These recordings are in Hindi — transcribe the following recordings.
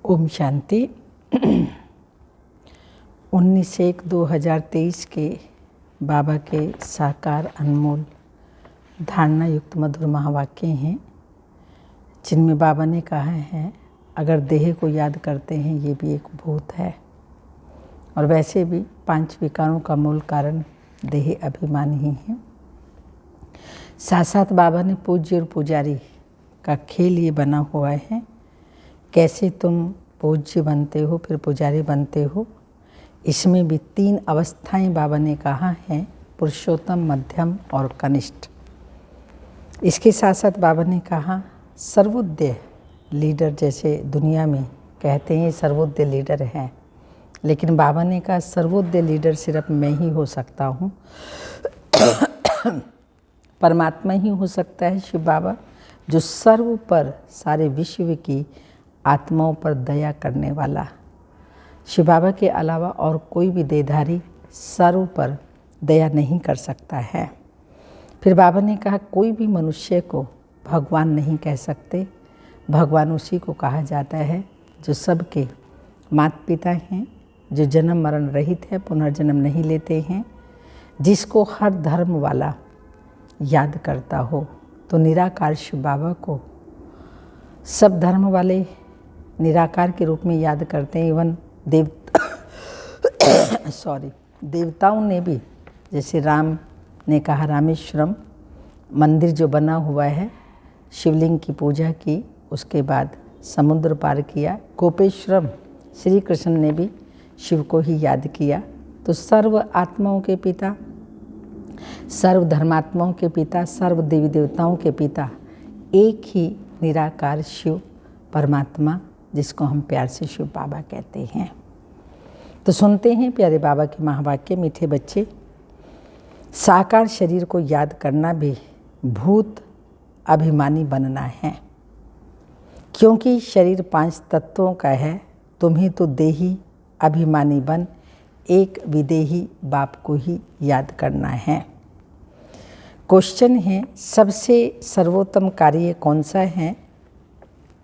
ओम शांति। 19/1/2023 के बाबा के साकार अनमोल धारणा युक्त मधुर महावाक्य हैं, जिनमें बाबा ने कहा है अगर देह को याद करते हैं ये भी एक भूत है। और वैसे भी 5 विकारों का मूल कारण देह अभिमान ही है। साथ साथ बाबा ने पूज्य और पुजारी का खेल ये बना हुआ है, कैसे तुम पूज्य बनते हो फिर पुजारी बनते हो। इसमें भी 3 अवस्थाएं बाबा ने कहा है, पुरुषोत्तम, मध्यम और कनिष्ठ। इसके साथ साथ बाबा ने कहा सर्वोदय लीडर, जैसे दुनिया में कहते हैं सर्वोदय लीडर हैं, लेकिन बाबा ने कहा सर्वोदय लीडर सिर्फ मैं ही हो सकता हूँ। परमात्मा ही हो सकता है, शिव बाबा, जो सर्व पर सारे विश्व की आत्माओं पर दया करने वाला। शिव बाबा के अलावा और कोई भी देहधारी सर्व पर दया नहीं कर सकता है। फिर बाबा ने कहा कोई भी मनुष्य को भगवान नहीं कह सकते। भगवान उसी को कहा जाता है जो सबके माता पिता हैं, जो जन्म मरण रहित है, पुनर्जन्म नहीं लेते हैं, जिसको हर धर्म वाला याद करता हो। तो निराकार शिव बाबा को सब धर्म वाले निराकार के रूप में याद करते हैं। इवन देवताओं ने भी, जैसे राम ने कहा रामेश्वरम मंदिर जो बना हुआ है, शिवलिंग की पूजा की, उसके बाद समुद्र पार किया। गोपेश्वरम श्री कृष्ण ने भी शिव को ही याद किया। तो सर्व आत्माओं के पिता, सर्व धर्मात्माओं के पिता, सर्व देवी देवताओं के पिता एक ही निराकार शिव परमात्मा, जिसको हम प्यार से शिव बाबा कहते हैं। तो सुनते हैं प्यारे बाबा के महावाक्य। मीठे बच्चे, साकार शरीर को याद करना भी भूत अभिमानी बनना है, क्योंकि शरीर 5 तत्वों का है। तुम्हें तो देही अभिमानी बन एक विदेही बाप को ही याद करना है। क्वेश्चन है, सबसे सर्वोत्तम कार्य कौन सा है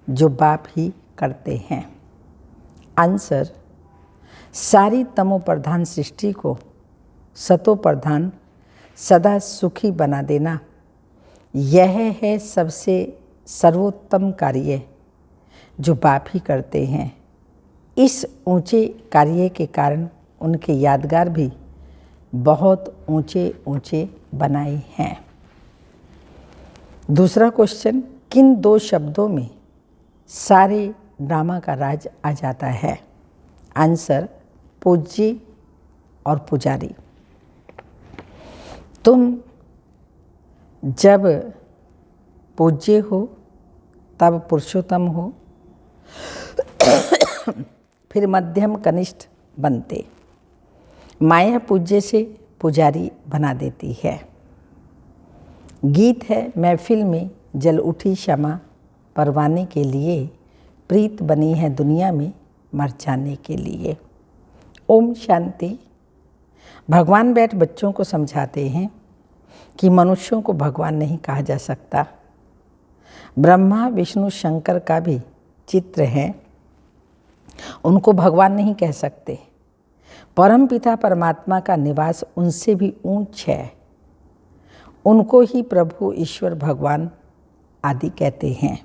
जो बाप ही करते हैं? आंसर, सारी तमो प्रधान सृष्टि को सतो प्रधान सदा सुखी बना देना, यह है सबसे सर्वोत्तम कार्य जो बाप ही करते हैं। इस ऊंचे कार्य के कारण उनके यादगार भी बहुत ऊंचे ऊंचे बनाए हैं। दूसरा क्वेश्चन, किन 2 शब्दों में सारे ड्रामा का राज आ जाता है? आंसर, पूज्य और पुजारी। तुम जब पूज्य हो तब पुरुषोत्तम हो, फिर मध्यम कनिष्ठ बनते। माया पूज्य से पुजारी बना देती है। गीत है, महफिल में जल उठी क्षमा परवाने के लिए, प्रीत बनी है दुनिया में मर जाने के लिए। ओम शांति। भगवान बैठ बच्चों को समझाते हैं कि मनुष्यों को भगवान नहीं कहा जा सकता। ब्रह्मा विष्णु शंकर का भी चित्र है, उनको भगवान नहीं कह सकते। परम पिता परमात्मा का निवास उनसे भी ऊंच है, उनको ही प्रभु ईश्वर भगवान आदि कहते हैं।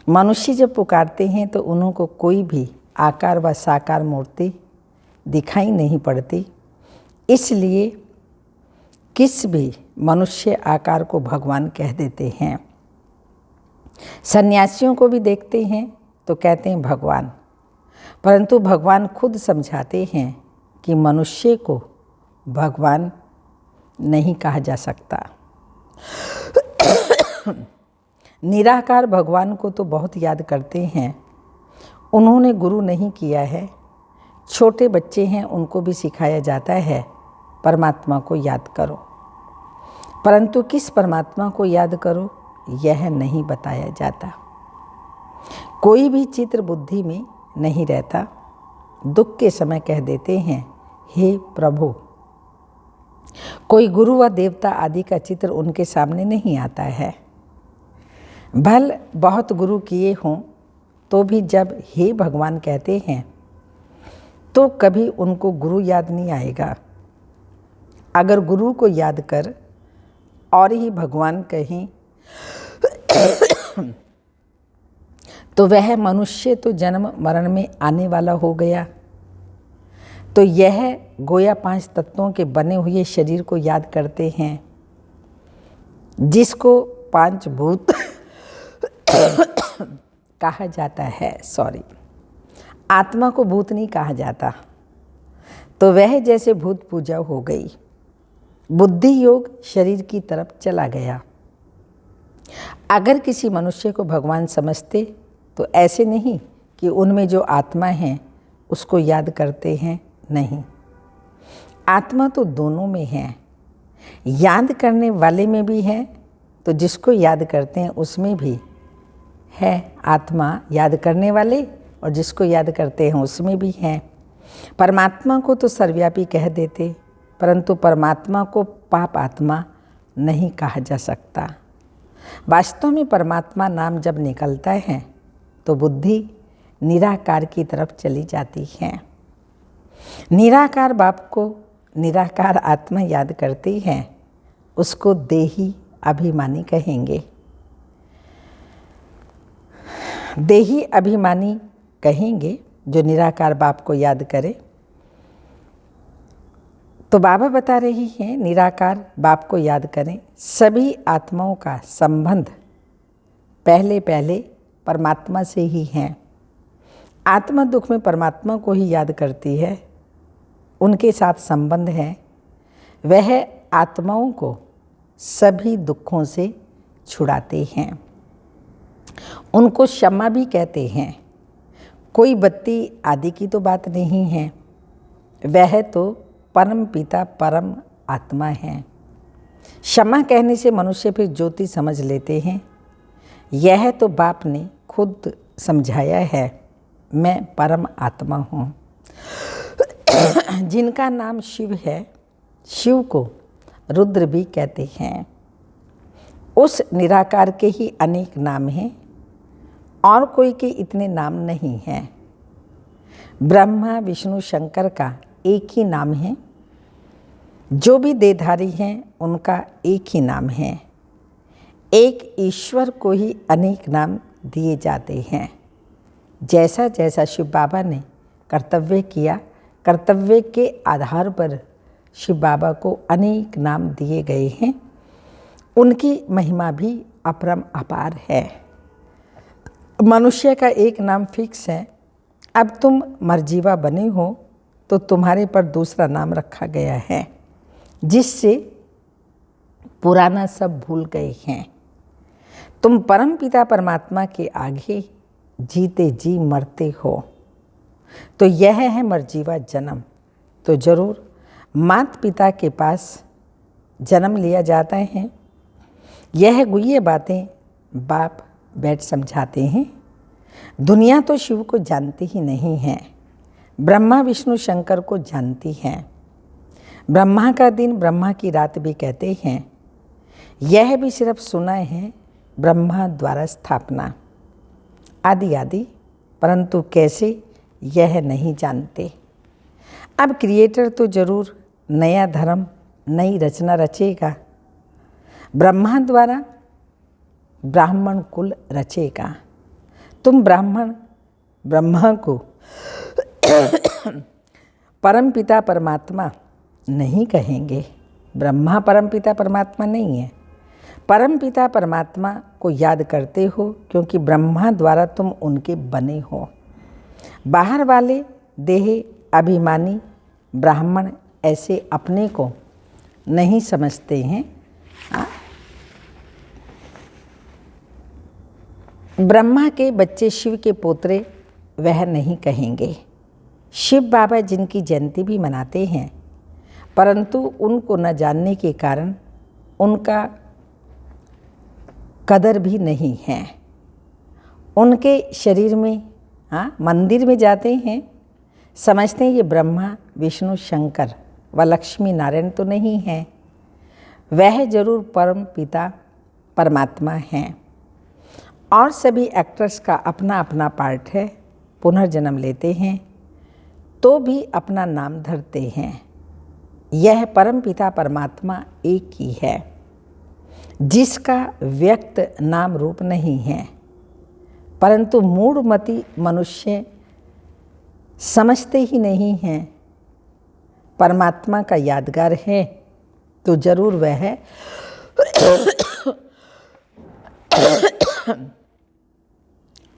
मनुष्य जब पुकारते हैं तो उनको कोई भी आकार व साकार मूर्ति दिखाई नहीं पड़ती, इसलिए किस भी मनुष्य आकार को भगवान कह देते हैं। सन्यासियों को भी देखते हैं तो कहते हैं भगवान, परंतु भगवान खुद समझाते हैं कि मनुष्य को भगवान नहीं कहा जा सकता। निराकार भगवान को तो बहुत याद करते हैं, उन्होंने गुरु नहीं किया है। छोटे बच्चे हैं, उनको भी सिखाया जाता है परमात्मा को याद करो, परंतु किस परमात्मा को याद करो यह नहीं बताया जाता। कोई भी चित्र बुद्धि में नहीं रहता। दुख के समय कह देते हैं हे प्रभु। कोई गुरु व देवता आदि का चित्र उनके सामने नहीं आता है। भल बहुत गुरु किए हों तो भी जब हे भगवान कहते हैं तो कभी उनको गुरु याद नहीं आएगा। अगर गुरु को याद कर और ही भगवान कहें तो वह मनुष्य तो जन्म मरण में आने वाला हो गया। तो यह गोया 5 तत्वों के बने हुए शरीर को याद करते हैं, जिसको 5 भूत कहा जाता है। आत्मा को भूत नहीं कहा जाता। तो वह जैसे भूत पूजा हो गई। बुद्धि योग शरीर की तरफ चला गया। अगर किसी मनुष्य को भगवान समझते तो ऐसे नहीं कि उनमें जो आत्मा है उसको याद करते हैं, नहीं। आत्मा तो दोनों में है, याद करने वाले में भी है, तो जिसको याद करते हैं उसमें भी है आत्मा याद करने वाले, और जिसको याद करते हैं उसमें भी है। परमात्मा को तो सर्वव्यापी कह देते, परंतु परमात्मा को पाप आत्मा नहीं कहा जा सकता। वास्तव में परमात्मा नाम जब निकलता है तो बुद्धि निराकार की तरफ चली जाती है। निराकार बाप को निराकार आत्मा याद करती है, उसको देही अभिमानी कहेंगे। देही अभिमानी कहेंगे जो निराकार बाप को याद करे। तो बाबा बता रही हैं निराकार बाप को याद करें। सभी आत्माओं का संबंध पहले पहले परमात्मा से ही है। आत्मा दुख में परमात्मा को ही याद करती है, उनके साथ संबंध है। वह आत्माओं को सभी दुखों से छुड़ाते हैं। उनको क्षमा भी कहते हैं। कोई बत्ती आदि की तो बात नहीं है, वह तो परम पिता परम आत्मा है। क्षमा कहने से मनुष्य फिर ज्योति समझ लेते हैं। यह तो बाप ने खुद समझाया है, मैं परम आत्मा हूँ। जिनका नाम शिव है, शिव को रुद्र भी कहते हैं। उस निराकार के ही अनेक नाम हैं, और कोई के इतने नाम नहीं हैं। ब्रह्मा विष्णु शंकर का एक ही नाम है। जो भी देहधारी हैं उनका एक ही नाम है। एक ईश्वर को ही अनेक नाम दिए जाते हैं। जैसा जैसा शिव बाबा ने कर्तव्य किया, कर्तव्य के आधार पर शिव बाबा को अनेक नाम दिए गए हैं। उनकी महिमा भी अपरम अपार है। मनुष्य का एक नाम फिक्स है। अब तुम मरजीवा बने हो तो तुम्हारे पर दूसरा नाम रखा गया है, जिससे पुराना सब भूल गए हैं। तुम परम पिता परमात्मा के आगे जीते जी मरते हो। तो यह है मरजीवा जन्म। तो जरूर माता पिता के पास जन्म लिया जाता है। यह गुह्य बातें बाप बैठ समझाते हैं। दुनिया तो शिव को जानती ही नहीं है, ब्रह्मा विष्णु शंकर को जानती है। ब्रह्मा का दिन ब्रह्मा की रात भी कहते हैं। यह भी सिर्फ सुना है, ब्रह्मा द्वारा स्थापना आदि आदि, परंतु कैसे यह नहीं जानते। अब क्रिएटर तो जरूर नया धर्म नई रचना रचेगा। ब्रह्मा द्वारा ब्राह्मण कुल रचेगा। तुम ब्राह्मण ब्रह्मा को परम पिता परमात्मा नहीं कहेंगे। ब्रह्मा परम पिता परमात्मा नहीं है। परम पिता परमात्मा को याद करते हो क्योंकि ब्रह्मा द्वारा तुम उनके बने हो। बाहर वाले देह अभिमानी ब्राह्मण ऐसे अपने को नहीं समझते हैं। ब्रह्मा के बच्चे शिव के पोतरे वह नहीं कहेंगे। शिव बाबा जिनकी जयंती भी मनाते हैं, परंतु उनको न जानने के कारण उनका कदर भी नहीं है। उनके शरीर में मंदिर में जाते हैं, समझते हैं ये ब्रह्मा विष्णु शंकर व लक्ष्मी नारायण तो नहीं है, वह जरूर परम पिता परमात्मा हैं। और सभी एक्टर्स का अपना अपना पार्ट है, पुनर्जन्म लेते हैं तो भी अपना नाम धरते हैं। यह परमपिता परमात्मा एक ही है, जिसका व्यक्त नाम रूप नहीं है, परंतु मूढ़मति मनुष्य समझते ही नहीं हैं। परमात्मा का यादगार है तो जरूर वह है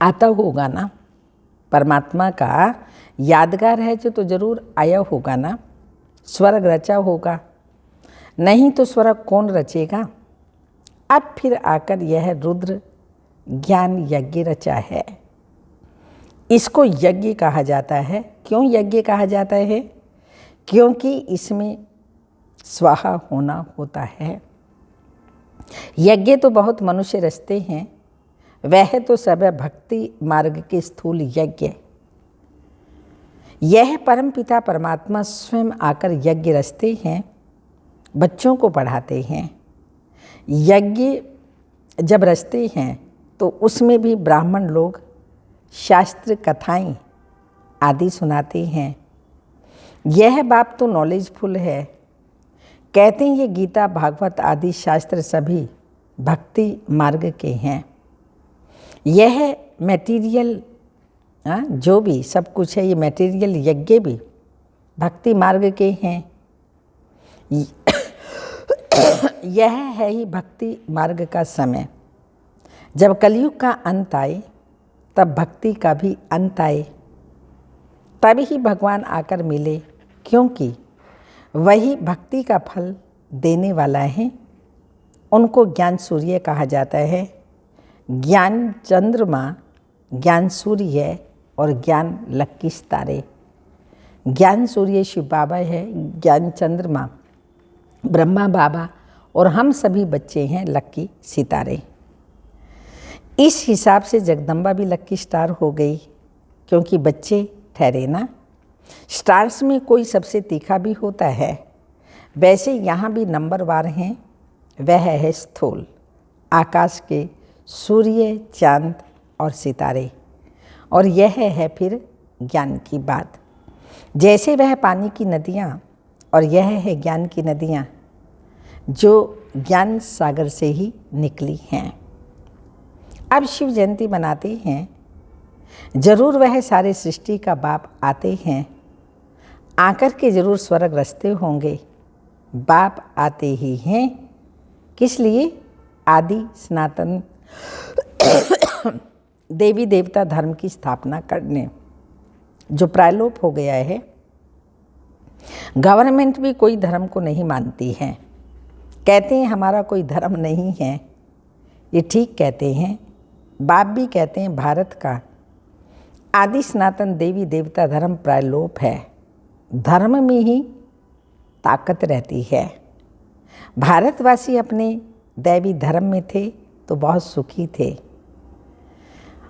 आता होगा ना। परमात्मा का यादगार है जो तो जरूर आया होगा ना। स्वर्ग रचा होगा, नहीं तो स्वर्ग कौन रचेगा। अब फिर आकर यह रुद्र ज्ञान यज्ञ रचा है। इसको यज्ञ कहा जाता है। क्यों यज्ञ कहा जाता है? क्योंकि इसमें स्वाहा होना होता है। यज्ञ तो बहुत मनुष्य रचते हैं, वह तो सब भक्ति मार्ग के स्थूल यज्ञ। यह परमपिता परमात्मा स्वयं आकर यज्ञ रचते हैं, बच्चों को पढ़ाते हैं। यज्ञ जब रचते हैं तो उसमें भी ब्राह्मण लोग शास्त्र कथाएं आदि सुनाते हैं। यह बात तो नॉलेजफुल है। कहते हैं ये गीता भागवत आदि शास्त्र सभी भक्ति मार्ग के हैं। यह मटेरियल जो भी सब कुछ है, ये मटेरियल यज्ञ भी भक्ति मार्ग के हैं। यह है ही भक्ति मार्ग का समय। जब कलयुग का अंत आए तब भक्ति का भी अंत आए, तभी ही भगवान आकर मिले, क्योंकि वही भक्ति का फल देने वाला है। उनको ज्ञान सूर्य कहा जाता है। ज्ञान चंद्रमा, ज्ञान सूर्य और ज्ञान लक्की सितारे। ज्ञान सूर्य शिव बाबा है, ज्ञान चंद्रमा ब्रह्मा बाबा और हम सभी बच्चे हैं लक्की सितारे। इस हिसाब से जगदम्बा भी लक्की स्टार हो गई, क्योंकि बच्चे ठहरे ना। स्टार्स में कोई सबसे तीखा भी होता है, वैसे यहाँ भी नंबरवार हैं। वह है स्थूल आकाश के सूर्य, चांद और सितारे। और यह है फिर ज्ञान की बात। जैसे वह पानी की नदियाँ और यह है ज्ञान की नदियाँ, जो ज्ञान सागर से ही निकली हैं। अब शिव जयंती मनाते हैं, जरूर वह सारे सृष्टि का बाप आते हैं। आकर के जरूर स्वर्ग रचते होंगे। बाप आते ही हैं, किस लिए? आदि सनातन देवी देवता धर्म की स्थापना करने, जो प्रायलोप हो गया है। गवर्नमेंट भी कोई धर्म को नहीं मानती है, कहते हैं हमारा कोई धर्म नहीं है। ये ठीक कहते हैं। बाप भी कहते हैं भारत का आदि सनातन देवी देवता धर्म प्रायलोप है। धर्म में ही ताकत रहती है। भारतवासी अपने दैवी धर्म में थे तो बहुत सुखी थे।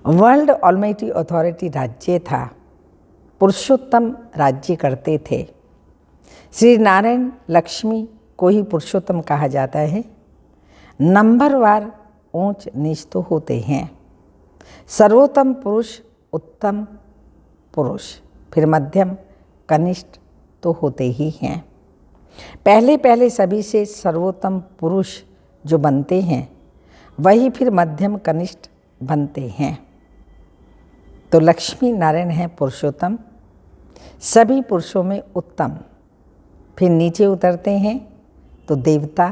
वर्ल्ड ऑलमाइटी अथॉरिटी राज्य था, पुरुषोत्तम राज्य करते थे। श्री नारायण लक्ष्मी को ही पुरुषोत्तम कहा जाता है। नंबरवार ऊंच नीच तो होते हैं। सर्वोत्तम पुरुष, उत्तम पुरुष, फिर मध्यम, कनिष्ठ तो होते ही हैं। पहले पहले सभी से सर्वोत्तम पुरुष जो बनते हैं, वही फिर मध्यम कनिष्ठ बनते हैं। तो लक्ष्मी नारायण है पुरुषोत्तम, सभी पुरुषों में उत्तम। फिर नीचे उतरते हैं तो देवता,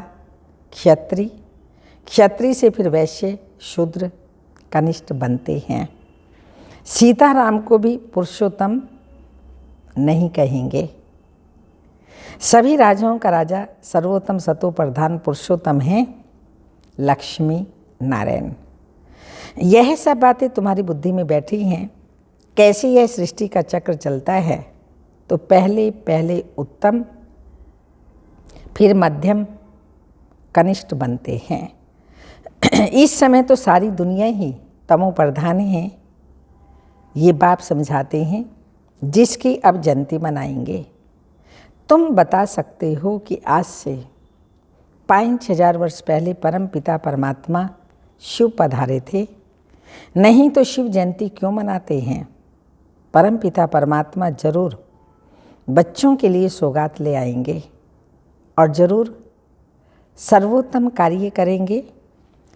क्षत्रिय, क्षत्रिय से फिर वैश्य, शूद्र, कनिष्ठ बनते हैं। सीताराम को भी पुरुषोत्तम नहीं कहेंगे। सभी राजाओं का राजा सर्वोत्तम सतो प्रधान पुरुषोत्तम हैं लक्ष्मी नारायण। यह सब बातें तुम्हारी बुद्धि में बैठी हैं। कैसे यह सृष्टि का चक्र चलता है, तो पहले पहले उत्तम, फिर मध्यम, कनिष्ठ बनते हैं। इस समय तो सारी दुनिया ही तमो प्रधान है। ये बाप समझाते हैं, जिसकी अब जयंती मनाएंगे। तुम बता सकते हो कि आज से 5000 वर्ष पहले परम पिता परमात्मा शिव पधारे थे। नहीं तो शिव जयंती क्यों मनाते हैं? परमपिता परमात्मा जरूर बच्चों के लिए सौगात ले आएंगे और जरूर सर्वोत्तम कार्य करेंगे।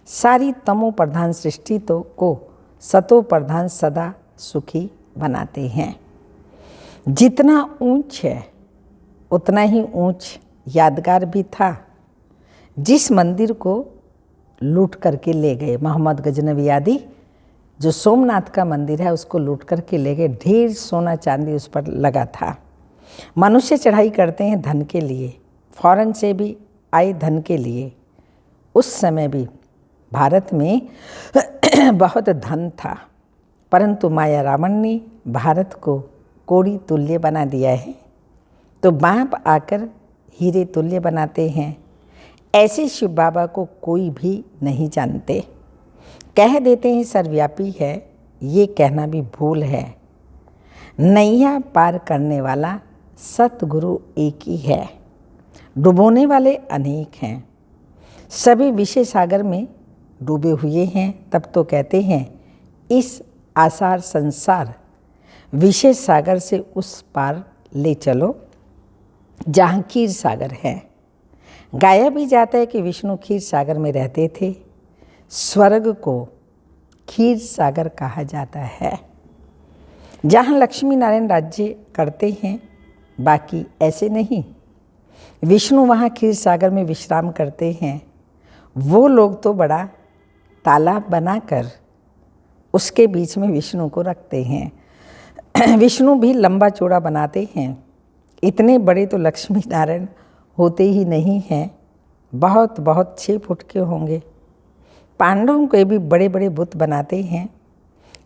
सारी तमो प्रधान सृष्टि को सतो प्रधान सदा सुखी बनाते हैं। जितना ऊंच है उतना ही ऊंच यादगार भी था। जिस मंदिर को लूट करके ले गए मोहम्मद गजनवी आदि, जो सोमनाथ का मंदिर है उसको लूट करके ले गए। ढेर सोना चांदी उस पर लगा था। मनुष्य चढ़ाई करते हैं धन के लिए, फॉरेन से भी आए धन के लिए। उस समय भी भारत में बहुत धन था, परंतु माया रावण ने भारत को कोड़ी तुल्य बना दिया है। तो बाप आकर हीरे तुल्य बनाते हैं। ऐसे शिव बाबा को कोई भी नहीं जानते। कह देते हैं सर्वव्यापी है, ये कहना भी भूल है। नैया पार करने वाला सतगुरु एक ही है। डुबोने वाले अनेक हैं। सभी विषय सागर में डूबे हुए हैं। तब तो कहते हैं इस आसार संसार विषय सागर से उस पार ले चलो जहाँ खीर सागर है। गाया भी जाता है कि विष्णु क्षीर सागर में रहते थे। स्वर्ग को क्षीर सागर कहा जाता है, जहाँ लक्ष्मी नारायण राज्य करते हैं। बाकी ऐसे नहीं। विष्णु वहाँ क्षीर सागर में विश्राम करते हैं। वो लोग तो बड़ा तालाब बनाकर उसके बीच में विष्णु को रखते हैं। विष्णु भी लंबा चौड़ा बनाते हैं। इतने बड़े तो लक्ष्मी नारायण होते ही नहीं हैं। बहुत 6 फुट के होंगे। पांडवों के भी बड़े बड़े बुत बनाते हैं।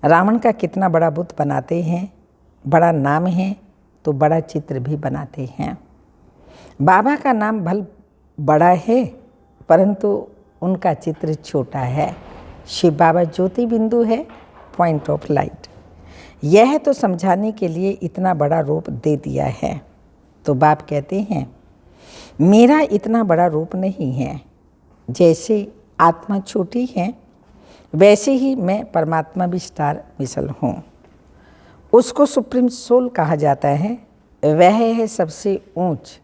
रावण का कितना बड़ा बुत बनाते हैं। बड़ा नाम है तो बड़ा चित्र भी बनाते हैं। बाबा का नाम भल बड़ा है, परंतु उनका चित्र छोटा है। शिव बाबा ज्योति बिंदु है, पॉइंट ऑफ लाइट। यह तो समझाने के लिए इतना बड़ा रूप दे दिया है। तो बाप कहते हैं मेरा इतना बड़ा रूप नहीं है। जैसे आत्मा छोटी है वैसे ही मैं परमात्मा भी स्टार मिसल हूँ। उसको सुप्रीम सोल कहा जाता है। वह है सबसे ऊंच,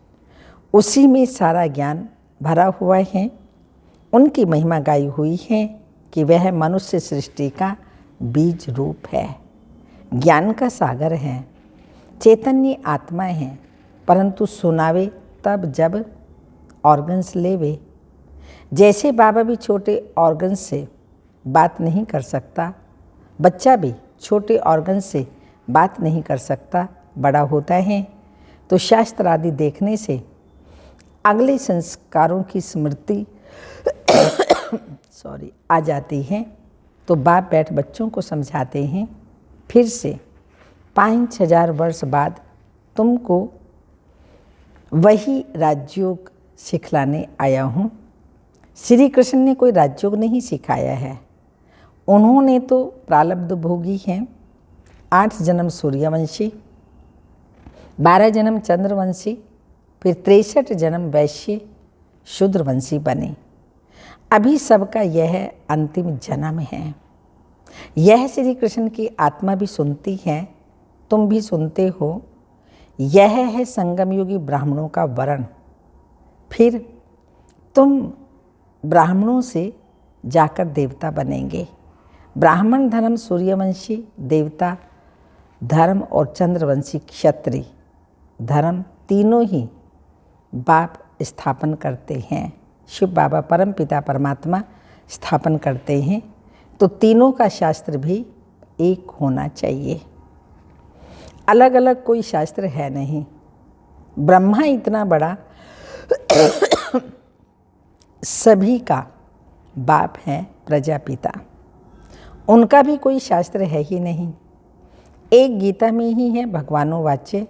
उसी में सारा ज्ञान भरा हुआ है। उनकी महिमा गाई हुई है कि वह मनुष्य सृष्टि का बीज रूप है, ज्ञान का सागर है, चैतन्य आत्मा है। परंतु सुनावे तब जब ऑर्गन्स लेवे। जैसे बाबा भी छोटे ऑर्गन से बात नहीं कर सकता, बच्चा भी छोटे ऑर्गन से बात नहीं कर सकता। बड़ा होता है तो शास्त्र आदि देखने से अगले संस्कारों की स्मृति आ जाती है। तो बाप बैठ बच्चों को समझाते हैं फिर से 5000 वर्ष बाद तुमको वही राजयोग सिखलाने आया हूँ। श्री कृष्ण ने कोई राजयोग नहीं सिखाया है। उन्होंने तो प्रारब्ध भोगी हैं। 8 जन्म सूर्यवंशी, 12 जन्म चंद्रवंशी, फिर 63 जन्म वैश्य शूद्रवंशी बने। अभी सबका यह अंतिम जन्म है। यह श्री कृष्ण की आत्मा भी सुनती है, तुम भी सुनते हो। यह है संगम युगी ब्राह्मणों का वर्ण। फिर तुम ब्राह्मणों से जाकर देवता बनेंगे। ब्राह्मण धर्म सूर्यवंशी देवता धर्म और चंद्रवंशी क्षत्रिय धर्म तीनों ही बाप स्थापन करते हैं। शिव बाबा परम पिता परमात्मा स्थापन करते हैं। तो तीनों का शास्त्र भी एक होना चाहिए। अलग अलग कोई शास्त्र है नहीं। ब्रह्मा इतना बड़ा सभी का बाप है, प्रजापिता। उनका भी कोई शास्त्र है ही नहीं। एक गीता में ही है भगवानो वाच्य,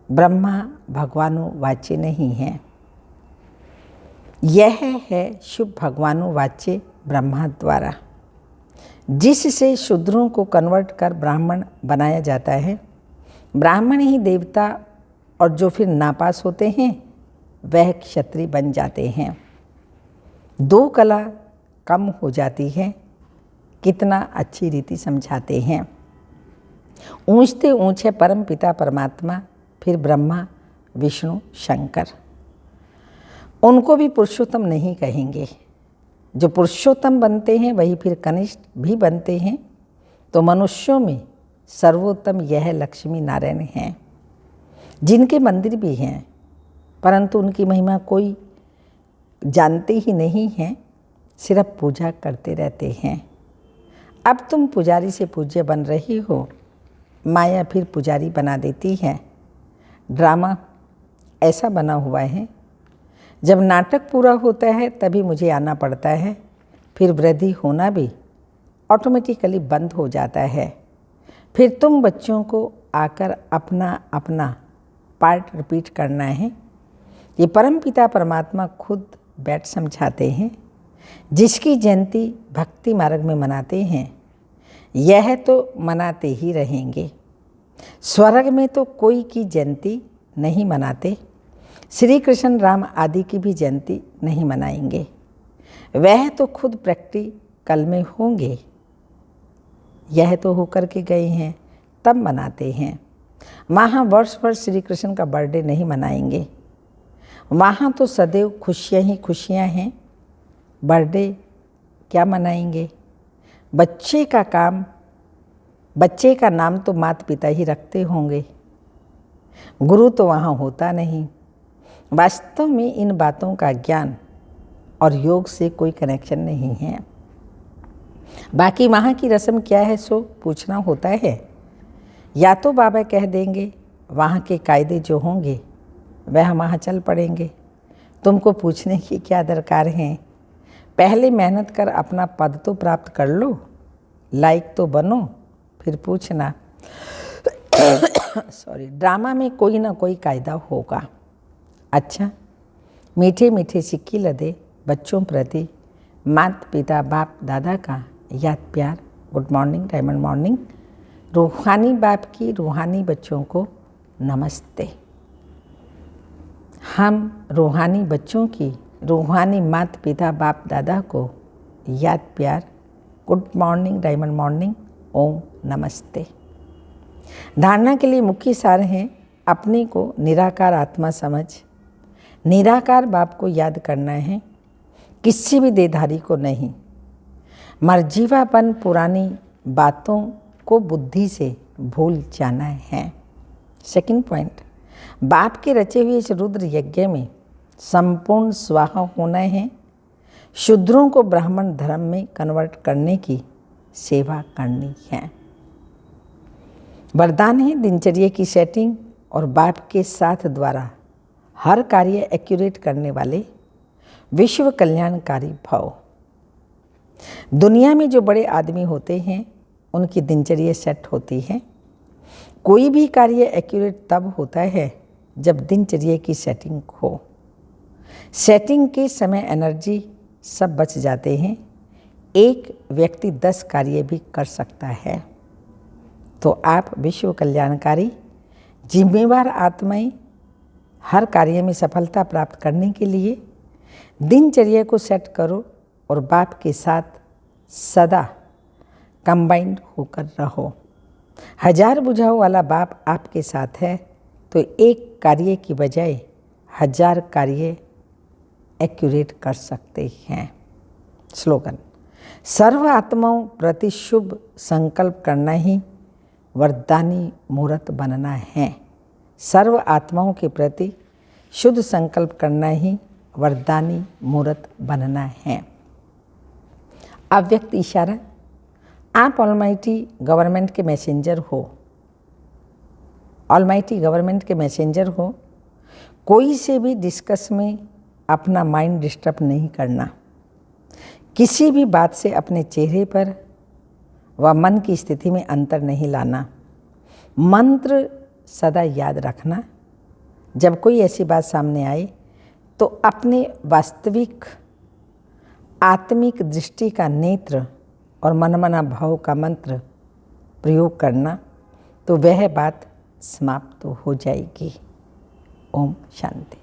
ब्रह्मा भगवानो वाच्य नहीं है। यह है शुभ भगवानो वाच्य ब्रह्मा द्वारा, जिससे शूद्रों को कन्वर्ट कर ब्राह्मण बनाया जाता है। ब्राह्मण ही देवता और जो फिर नापास होते हैं वह क्षत्रिय बन जाते हैं। 2 कला कम हो जाती है कितना अच्छी रीति समझाते हैं। ऊंचते ऊंचे परम पिता परमात्मा, फिर ब्रह्मा विष्णु शंकर, उनको भी पुरुषोत्तम नहीं कहेंगे। जो पुरुषोत्तम बनते हैं वही फिर कनिष्ठ भी बनते हैं। तो मनुष्यों में सर्वोत्तम यह लक्ष्मी नारायण हैं, जिनके मंदिर भी हैं, परंतु उनकी महिमा कोई जानते ही नहीं हैं, सिर्फ पूजा करते रहते हैं। अब तुम पुजारी से पूज्य बन रही हो, माया फिर पुजारी बना देती है। ड्रामा ऐसा बना हुआ है, जब नाटक पूरा होता है तभी मुझे आना पड़ता है, फिर वृद्धि होना भी ऑटोमेटिकली बंद हो जाता है। फिर तुम बच्चों को आकर अपना अपना पार्ट रिपीट करना है। ये परमपिता परमात्मा खुद बैठ समझाते हैं। जिसकी जयंती भक्ति मार्ग में मनाते हैं, यह तो मनाते ही रहेंगे। स्वर्ग में तो कोई की जयंती नहीं मनाते, श्री कृष्ण राम आदि की भी जयंती नहीं मनाएंगे। वह तो खुद प्रैक्टिकल में होंगे, यह तो होकर के गए हैं, तब मनाते हैं। वहाँ वर्ष भर श्री कृष्ण का बर्थडे नहीं मनाएंगे। वहाँ तो सदैव खुशियाँ ही खुशियाँ हैं, बर्थडे क्या मनाएंगे। बच्चे का नाम तो माता पिता ही रखते होंगे, गुरु तो वहाँ होता नहीं। वास्तव में इन बातों का ज्ञान और योग से कोई कनेक्शन नहीं है। बाकी वहाँ की रस्म क्या है सो पूछना होता है, या तो बाबा कह देंगे वहाँ के कायदे जो होंगे वह वहाँ चल पड़ेंगे। तुमको पूछने की क्या दरकार है, पहले मेहनत कर अपना पद तो प्राप्त कर लो, लायक तो बनो, फिर पूछना। सॉरी, ड्रामा में कोई ना कोई कायदा होगा। अच्छा, मीठे मीठे सिक्के लदे बच्चों प्रति माता पिता बाप दादा का याद प्यार, गुड मॉर्निंग, डायमंड मॉर्निंग। रूहानी बाप की रूहानी बच्चों को नमस्ते। हम रूहानी बच्चों की रूहानी माता पिता बाप दादा को याद प्यार, गुड मॉर्निंग, डायमंड मॉर्निंग, ओम नमस्ते। धारणा के लिए मुख्य सार हैं, अपने को निराकार आत्मा समझ, निराकार बाप को याद करना है, किसी भी देहधारी को नहीं। मर्जीवापन पुरानी बातों को बुद्धि से भूल जाना है। सेकंड पॉइंट, बाप के रचे हुए इस रुद्र यज्ञ में संपूर्ण स्वाहा होना है। शूद्रों को ब्राह्मण धर्म में कन्वर्ट करने की सेवा करनी है। वरदान है दिनचर्या की सेटिंग और बाप के साथ द्वारा हर कार्य एक्यूरेट करने वाले विश्व कल्याणकारी भव। दुनिया में जो बड़े आदमी होते हैं उनकी दिनचर्या सेट होती है। कोई भी कार्य एक्यूरेट तब होता है जब दिनचर्या की सेटिंग हो। सेटिंग के समय एनर्जी सब बच जाते हैं। एक व्यक्ति 10 कार्य भी कर सकता है। तो आप विश्व कल्याणकारी जिम्मेवार आत्माएं हर कार्य में सफलता प्राप्त करने के लिए दिनचर्या को सेट करो और बाप के साथ सदा कंबाइंड होकर रहो। 1000 बुझाओ वाला बाप आपके साथ है तो एक कार्य की बजाय 1000 कार्य एक्यूरेट कर सकते हैं। स्लोगन, सर्व आत्माओं प्रति शुभ संकल्प करना ही वरदानी मूर्त बनना है। सर्व आत्माओं के प्रति शुद्ध संकल्प करना ही वरदानी मूर्त बनना है। अव्यक्त इशारा, आप ऑलमाइटी गवर्नमेंट के मैसेंजर हो। ऑलमाइटी गवर्नमेंट के मैसेंजर हो। कोई से भी डिस्कस में अपना माइंड डिस्टर्ब नहीं करना। किसी भी बात से अपने चेहरे पर व मन की स्थिति में अंतर नहीं लाना। मंत्र सदा याद रखना। जब कोई ऐसी बात सामने आए तो अपने वास्तविक आत्मिक दृष्टि का नेत्र और मनमना भाव का मंत्र प्रयोग करना, तो वह बात समाप्त हो जाएगी। ओम शांति।